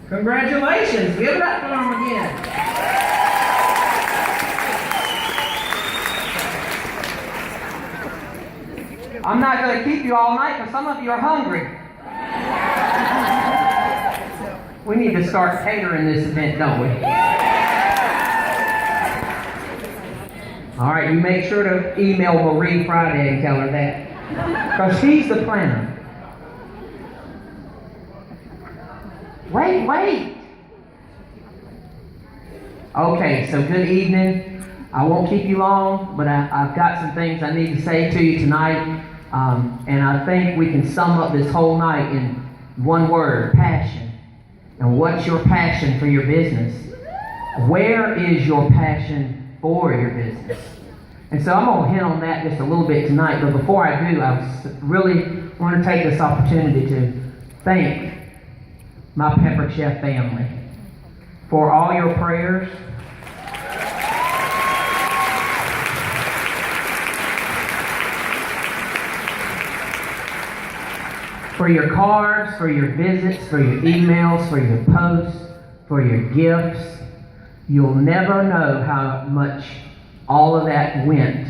Congratulations. Give it up for them again. I'm not going to keep you all night because some of you are hungry. We need to start catering this event, don't we? All right, you make sure to email Marie Friday and tell her that. Because she's the planner. Wait. Okay, so good evening. I won't keep you long, but I've got some things I need to say to you tonight. And I think we can sum up this whole night in one word: passion. And what's your passion for your business? Where is your passion for your business? And so I'm going to hit on that just a little bit tonight. But before I do, I really want to take this opportunity to thank my Pepper Chef family for all your prayers, for your cards, for your visits, for your emails, for your posts, for your gifts. You'll never know how much all of that went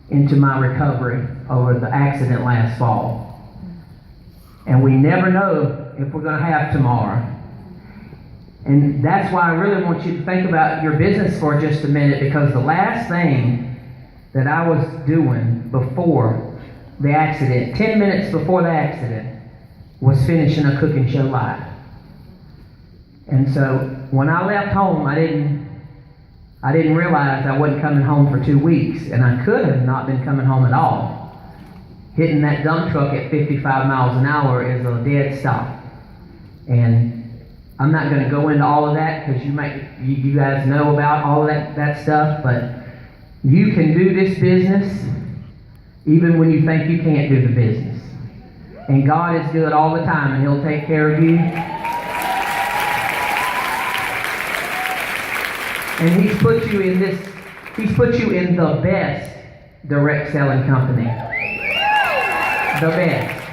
into my recovery over the accident last fall. And we never know if we're going to have tomorrow. And that's why I really want you to think about your business for just a minute, because the last thing that I was doing before the accident, 10 minutes before the accident, was finishing a cooking show live. And so when I left home, I didn't realize I wasn't coming home for 2 weeks, and I could have not been coming home at all. Hitting that dump truck at 55 miles an hour is a dead stop. And I'm not going to go into all of that because you guys know about all of that stuff, but you can do this business even when you think you can't do the business. And God is good all the time, and He'll take care of you. And He's put you in the best direct selling company. The best.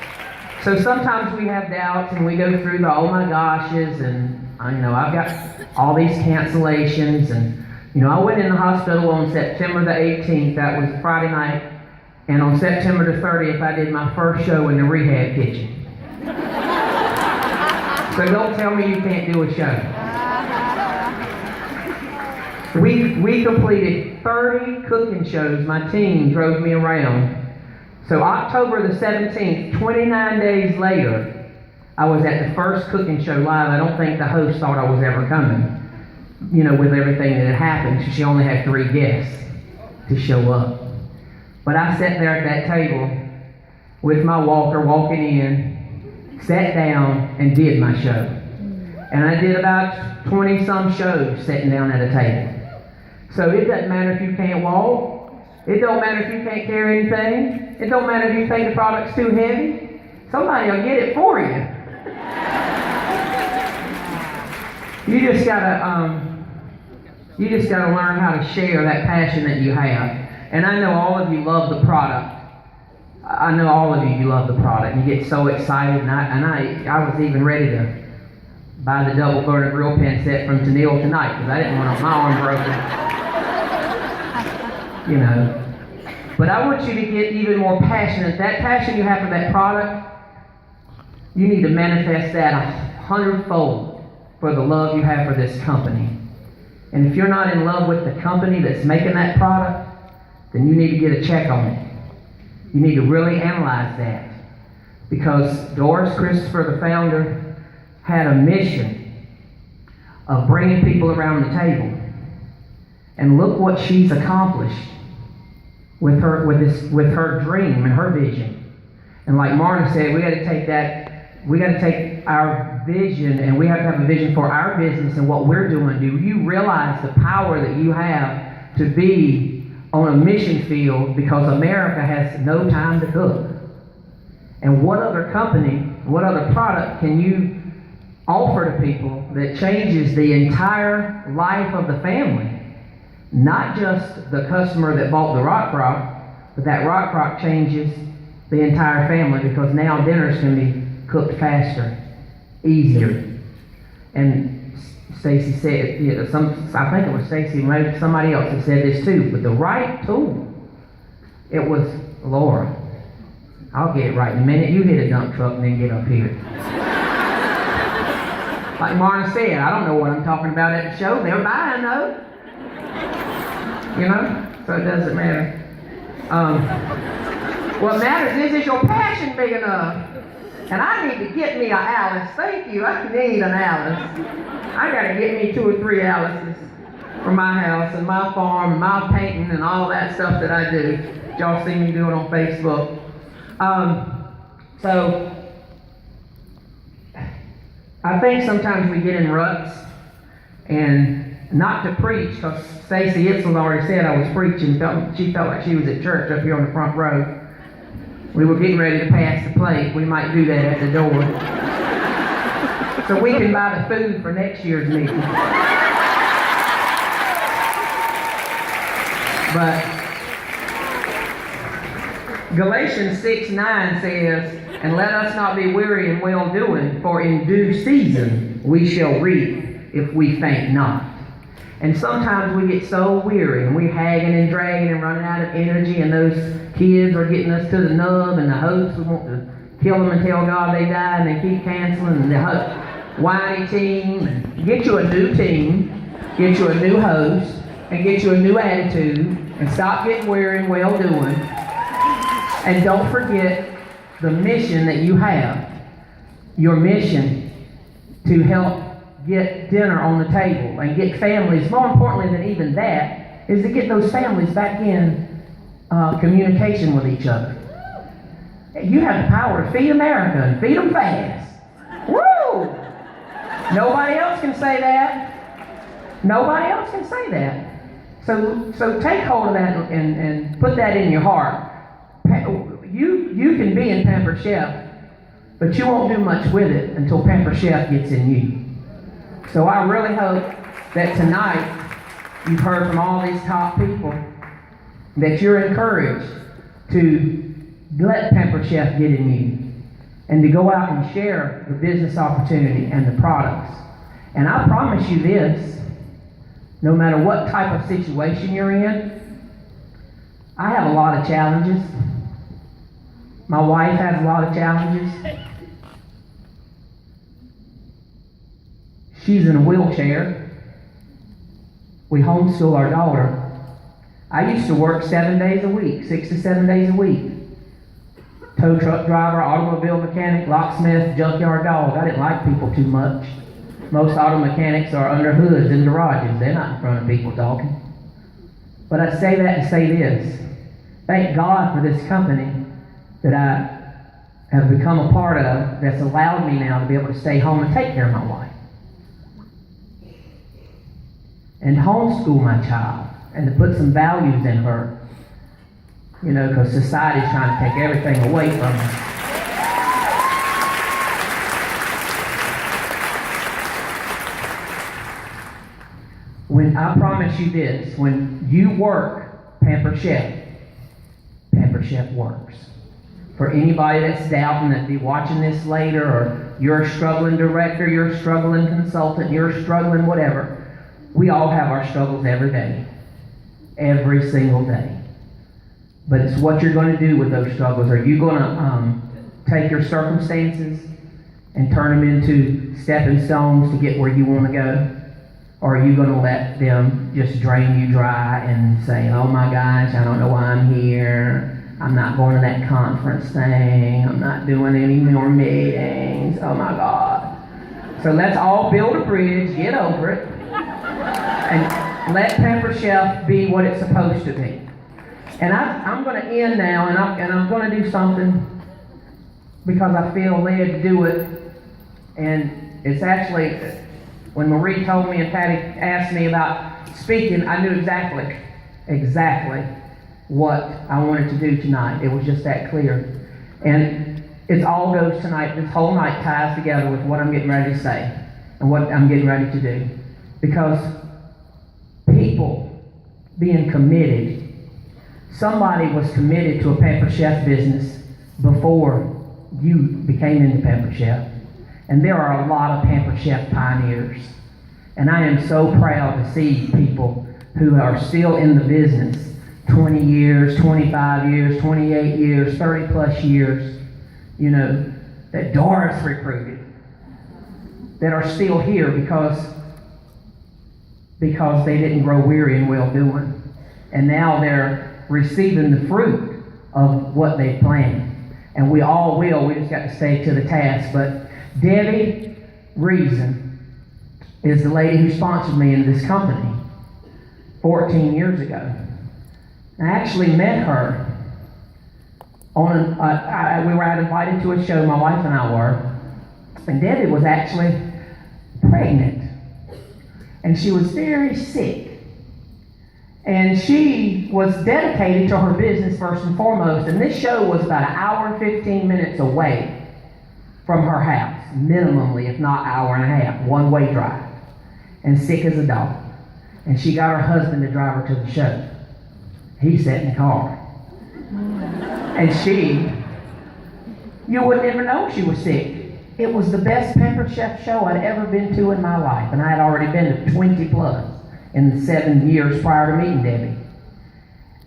So sometimes we have doubts and we go through the oh my goshes, and I've got all these cancellations, and I went in the hospital on September the 18th, that was Friday night, and on September the 30th I did my first show in the rehab kitchen. So don't tell me you can't do a show. We completed 30 cooking shows. My team drove me around. So October the 17th, 29 days later, I was at the first cooking show live. I don't think the host thought I was ever coming, with everything that had happened. She only had 3 guests to show up. But I sat there at that table with my walker, walking in, sat down, and did my show. And I did about 20-some shows sitting down at a table. So it doesn't matter if you can't walk. It don't matter if you can't carry anything. It don't matter if you think the product's too heavy. Somebody will get it for you. You just gotta learn how to share that passion that you have. And I know all of you love the product. I know all of you love the product. You get so excited, and I was even ready to buy the double burner grill pan set from Tennille tonight because I didn't want my arm broken. But I want you to get even more passionate. That passion you have for that product, you need to manifest that 100-fold for the love you have for this company. And if you're not in love with the company that's making that product, then you need to get a check on it. You need to really analyze that. Because Doris Christopher, the founder, had a mission of bringing people around the table. And look what she's accomplished with her dream and her vision. And like Marna said, we got to take our vision, and we have to have a vision for our business and what we're doing. Do you realize the power that you have to be on a mission field, because America has no time to cook? And what other company, what other product can you offer to people that changes the entire life of the family? Not just the customer that bought the rock but that rock changes the entire family, because now dinners can be cooked faster easier. And Stacy said, I think it was Stacy, maybe somebody else that said this too, with the right tool, it was, Laura, I'll get it right in a minute. You hit a dump truck and then get up here. Like Marna said, I don't know what I'm talking about at the show. They're buying though. You know? So it doesn't matter. What matters is your passion big enough? And I need to get me a Alice. Thank you. I need an Alice. I gotta get me 2 or 3 Alices for my house and my farm and my painting and all that stuff that I do. Y'all see me doing on Facebook. So I think sometimes we get in ruts, and not to preach, because Stacey Itzel already said I was preaching. She felt like she was at church up here on the front row. We were getting ready to pass the plate. We might do that at the door. So we can buy the food for next year's meeting. But Galatians 6:9 says, and let us not be weary in well-doing, for in due season we shall reap if we faint not. And sometimes we get so weary, and we're hagging and dragging and running out of energy, and those kids are getting us to the nub, and the hosts we want to kill them and tell God they died, and they keep canceling, and the whiny team. And get you a new team, get you a new host, and get you a new attitude, and stop getting weary and well-doing. And don't forget the mission that you have. Your mission to help get dinner on the table and get families, more importantly than even that, is to get those families back in communication with each other. You have the power to feed America and feed them fast. Woo! Nobody else can say that. Nobody else can say that. So take hold of that and put that in your heart. You can be in Pampered Chef, but you won't do much with it until Pampered Chef gets in you. So I really hope that tonight you've heard from all these top people that you're encouraged to let Pampered Chef get in you and to go out and share the business opportunity and the products. And I promise you this, no matter what type of situation you're in, I have a lot of challenges. My wife has a lot of challenges. She's in a wheelchair. We homeschool our daughter. I used to work 7 days a week, 6 to 7 days a week. Tow truck driver, automobile mechanic, locksmith, junkyard dog. I didn't like people too much. Most auto mechanics are under hoods in garages. They're not in front of people talking. But I say that to say this. Thank God for this company that I have become a part of that's allowed me now to be able to stay home and take care of my wife. And homeschool my child and to put some values in her. You know, because society's trying to take everything away from her. When I promise you this, when you work Pampered Chef works. For anybody that's doubting that be watching this later, or you're a struggling director, you're a struggling consultant, you're a struggling whatever, we all have our struggles every day. Every single day. But it's what you're going to do with those struggles. Are you going to take your circumstances and turn them into stepping stones to get where you want to go? Or are you going to let them just drain you dry and say, oh my gosh, I don't know why I'm here. I'm not going to that conference thing. I'm not doing any more meetings. Oh my God. So let's all build a bridge, get over it, and let Pampered Chef be what it's supposed to be. And I'm going to end now, and I'm going to do something because I feel led to do it. And it's actually, when Marie told me and Patty asked me about speaking, I knew exactly what I wanted to do tonight. It was just that clear. And it all goes tonight, this whole night ties together with what I'm getting ready to say and what I'm getting ready to do. Because people being committed, somebody was committed to a Pampered Chef business before you became into Pampered Chef. And there are a lot of Pampered Chef pioneers. And I am so proud to see people who are still in the business 20 years, 25 years, 28 years, 30 plus years, you know, that Doris recruited, that are still here because they didn't grow weary in well-doing. And now they're receiving the fruit of what they planted. And we all will. We just got to stay to the task. But Debbie Reeves is the lady who sponsored me in this company 14 years ago. I actually met her on we were invited to a show, my wife and I were, and Debbie was actually pregnant, and she was very sick, and she was dedicated to her business first and foremost, and this show was about an hour and 15 minutes away from her house, minimally, if not hour and a half, one-way drive, and sick as a dog. And she got her husband to drive her to the show. He sat in the car. And you would never know she was sick. It was the best Pampered Chef show I'd ever been to in my life. And I had already been to 20 plus in the 7 years prior to meeting Debbie.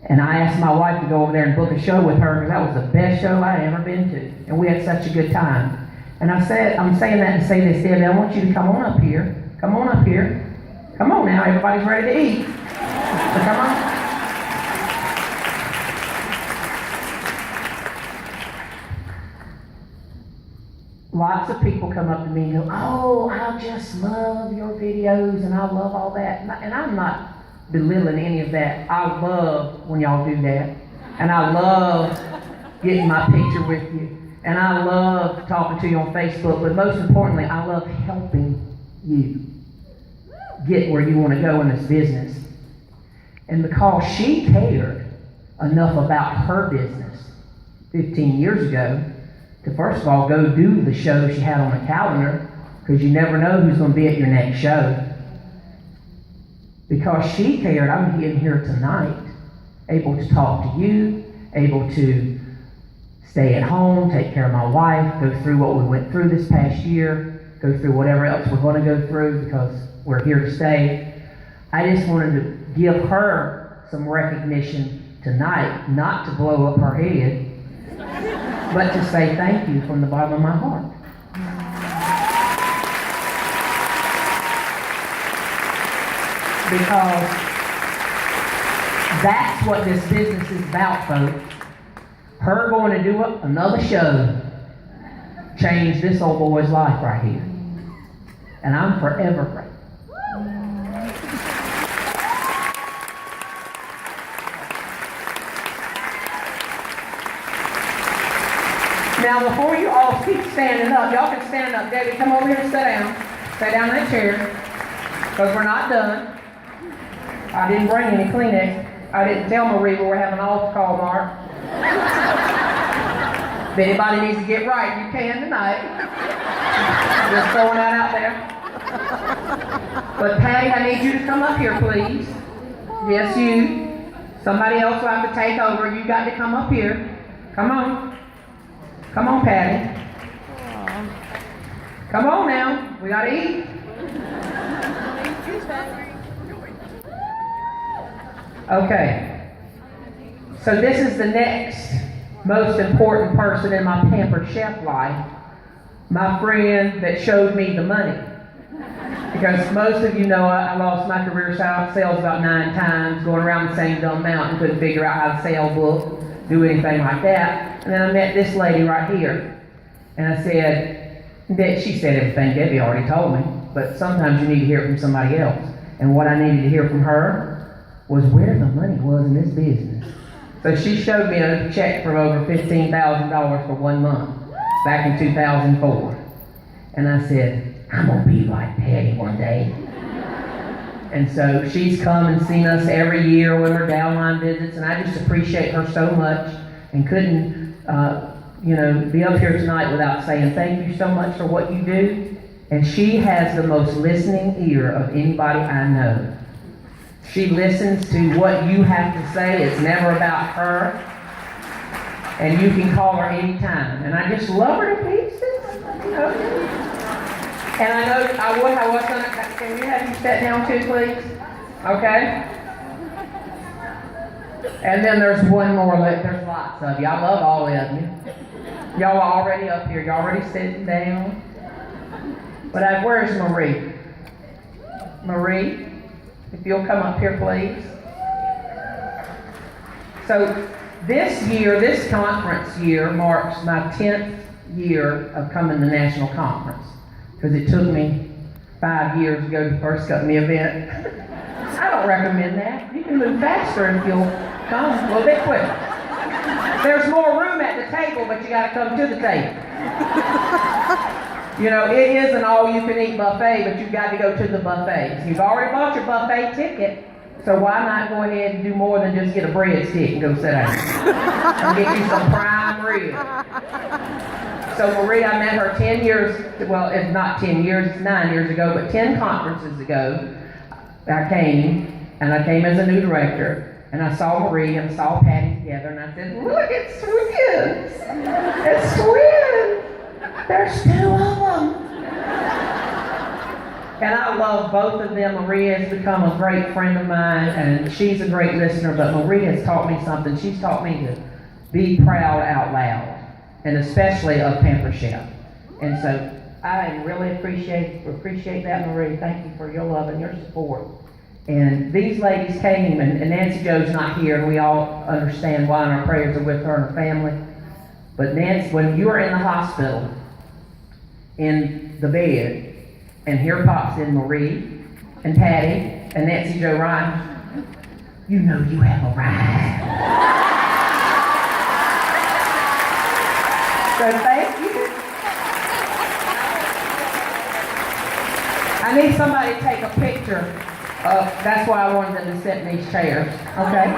And I asked my wife to go over there and book a show with her because that was the best show I'd ever been to. And we had such a good time. And I'm saying that to say this, Debbie, I want you to come on up here. Come on up here. Come on now, everybody's ready to eat. So come on. Lots of people come up to me and go, oh, I just love your videos and I love all that. And I'm not belittling any of that. I love when y'all do that. And I love getting my picture with you. And I love talking to you on Facebook. But most importantly, I love helping you get where you want to go in this business. And because she cared enough about her business 15 years ago, to first of all go do the show she had on the calendar, because you never know who's going to be at your next show. Because she cared, I'm in here tonight, able to talk to you, able to stay at home, take care of my wife, go through what we went through this past year, go through whatever else we're going to go through because we're here to stay. I just wanted to give her some recognition tonight, not to blow up her head, but to say thank you from the bottom of my heart. Because that's what this business is about, folks. Her going to do another show changed this old boy's life right here. And I'm forever grateful. Now, before you all keep standing up, y'all can stand up. Debbie, come over here and sit down. Sit down in that chair, because we're not done. I didn't bring any Kleenex. I didn't tell Marie we were having an altar call, Mark. If anybody needs to get right, you can tonight. Just throwing that out there. But Patty, I need you to come up here, please. Yes, you. Somebody else will have to take over. You got to come up here. Come on. Come on, Patty. Come on now. We gotta eat. Okay. So this is the next most important person in my Pampered Chef life. My friend that showed me the money. Because most of you know I lost my career sales about 9 times, going around the same dumb mountain, couldn't figure out how to sell book, do anything like that. And then I met this lady right here. And I said, she said everything Debbie already told me, but sometimes you need to hear it from somebody else. And what I needed to hear from her was where the money was in this business. So she showed me a check for over $15,000 for 1 month, back in 2004. And I said, I'm going to be like Patty one day. And so she's come and seen us every year with her downline visits, and I just appreciate her so much and couldn't, be up here tonight without saying thank you so much for what you do. And she has the most listening ear of anybody I know. She listens to what you have to say. It's never about her. And you can call her anytime. And I just love her to pieces. And I know I was gonna, can we have you sit down too, please? Okay? And then there's one more, there's lots of you. I love all of you. Y'all are already up here. Y'all already sitting down. But where's Marie? Marie, if you'll come up here, please. So this year, this conference year marks my 10th year of coming to National Conference. Because it took me 5 years to go to the first company event. I don't recommend that. You can move faster if you'll come a little bit quicker. There's more room at the table, but you got to come to the table. You know, it is an all-you-can-eat buffet, but you've got to go to the buffet. You've already bought your buffet ticket, so why not go ahead and do more than just get a breadstick and go sit down and get you some prime rib. So Marie, I met her 10 years, well, it's not 10 years, it's 9 years ago, but 10 conferences ago, I came as a new director, and I saw Marie and saw Patty together, and I said, look, it's twins! It's twins! There's 2 of them! And I love both of them. Marie has become a great friend of mine, and she's a great listener, but Marie has taught me something. She's taught me to be proud out loud, and especially of Pamper Chef. And so I really appreciate that, Marie. Thank you for your love and your support. And these ladies came, and Nancy Joe's not here, and we all understand why, and our prayers are with her and her family. But Nancy, when you were in the hospital, in the bed, and here pops in Marie, and Patty, and Nancy Joe Ryan, you know you have arrived. So thank you. I need somebody to take a picture. That's why I wanted them to sit in these chairs, okay?